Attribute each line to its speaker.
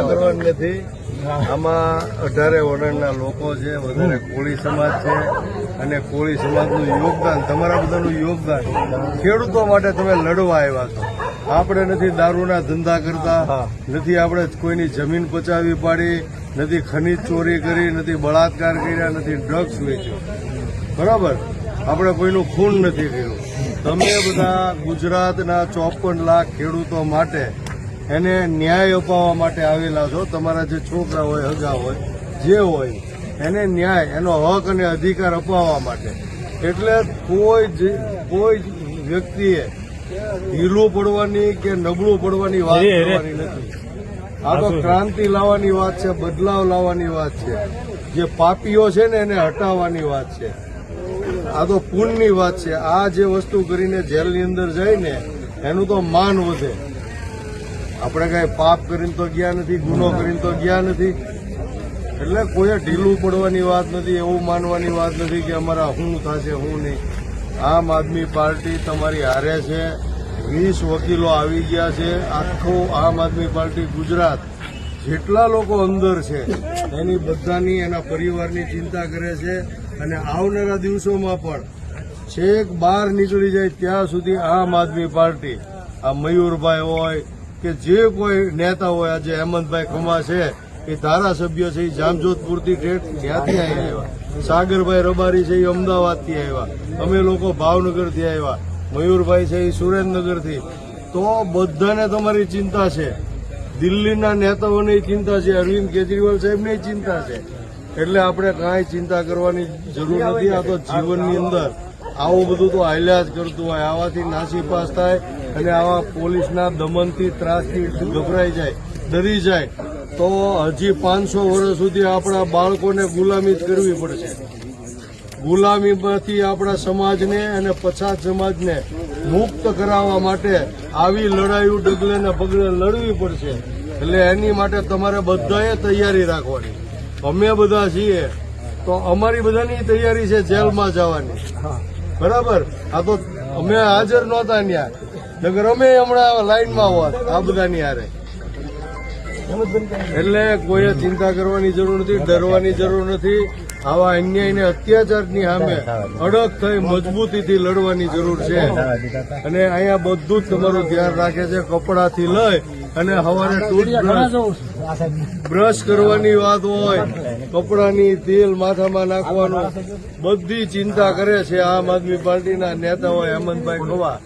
Speaker 1: કરવાની નથી. આમાં 18 વરણના લોકો છે, વધારે કોળી સમાજ છે અને કોળી સમાજનું યોગદાન, તમારા બધાનું યોગદાન ખેડૂતો માટે તમે લડવા આવ્યા છો. આપણે નથી દારૂના ધંધા કરતા, નથી આપણે કોઈની જમીન પચાવી પાડી, નથી ખનીજ ચોરી કરી, નથી બળાત્કાર કર્યા, નથી ડ્રગ્સ વેચ્યો. બરાબર, આપણે કોઈનું ખૂન નથી કર્યું. તમે બધા ગુજરાતના 54 લાખ ખેડૂતો માટે એને ન્યાય અપાવવા માટે આવેલા છો. તમારા જે છોકરા હોય, હગા હોય, જે હોય એને ન્યાય, એનો હક અને અધિકાર અપાવવા માટે. એટલે કોઈ વ્યક્તિએ ઢીલું પડવાની કે નબળું પડવાની વાત કરવાની નથી. આ તો ક્રાંતિ લાવવાની વાત છે, બદલાવ લાવવાની વાત છે. જે પાપીઓ છે ને એને હટાવવાની વાત છે. આ તો પુણ્યની વાત છે. આ જે વસ્તુ કરીને જેલની અંદર જાય ને એનું તો માન વધે. આપણે કઈ પાપ કરીને તો ગયા નથી, ગુનો કરીને તો ગયા નથી. એટલે કોઈ ઢીલું પડવાની વાત નથી, એવું માનવાની વાત નથી કે અમારા શું થશે શું નહીં. આમ આદમી પાર્ટી તમારી હારે છે. 20 વકીલો આવી ગયા છે. આખું આમ આદમી પાર્ટી ગુજરાત જેટલા લોકો અંદર છે એની બધાની, એના પરિવારની ચિંતા કરે છે. અને આવનારા દિવસોમાં પણ છેક બહાર નીકળી જાય ત્યાં સુધી આમ આદમી પાર્ટી, આ મયુરભાઈ હોય કે જે કોઈ નેતા હોય, આજે હેમંતભાઈ ખમા છે એ ધારાસભ્ય છે, એ જામજોધપુરથી ત્યાંથી આવ્યા. સાગરભાઈ રબારી છે એ અમદાવાદથી આવ્યા. અમે લોકો ભાવનગરથી આવ્યા. મયુરભાઈ છે એ સુરેન્દ્રનગરથી. તો બધાને તમારી ચિંતા છે. દિલ્હીના નેતાઓની ચિંતા છે, અરવિંદ કેજરીવાલ સાહેબની ચિંતા છે. એટલે આપણે કાંઈ ચિંતા કરવાની જરૂર નથી. આ તો જીવનની અંદર આવું બધું તો હાલ્યા જ કરતું હોય. આવાથી નાસીપાસ થાય અને આવા પોલીસના દમનથી, ત્રાસથી ગભરાઈ જાય, ડરી જાય તો હજી 500 વર્ષ સુધી આપણા બાળકોને ગુલામી જ કરવી પડશે. ગુલામીમાંથી આપણા સમાજને અને પછાત સમાજને મુક્ત કરાવવા માટે આવી લડાઈઓ ડગલે ને પગલે લડવી પડશે. એટલે એની માટે તમારે બધાએ તૈયારી રાખવાની. અમે બધા છીએ તો અમારી બધાની તૈયારી છે જેલમાં જવાની. બરાબર, આ તો અમે હાજર નહોતા ત્યાં, નગર અમે હમણાં લાઈનમાં હોત આ બધાની હારે. એટલે કોઈએ ચિંતા કરવાની જરૂર નથી, ડરવાની જરૂર નથી. આવા અન્યાય ને અત્યાચારની સામે અડગ થઈ મજબૂતીથી લડવાની જરૂર છે. અને અહીંયા બધું જ તમારું ધ્યાન રાખે છે. કપડાથી લઈ અને સવારે બ્રશ કરવાની વાત હોય, કપડાની, તેલ માથામાં નાખવાનું, બધી ચિંતા કરે છે આમ આદમી પાર્ટીના નેતા હોય હેમંતભાઈ ખમા.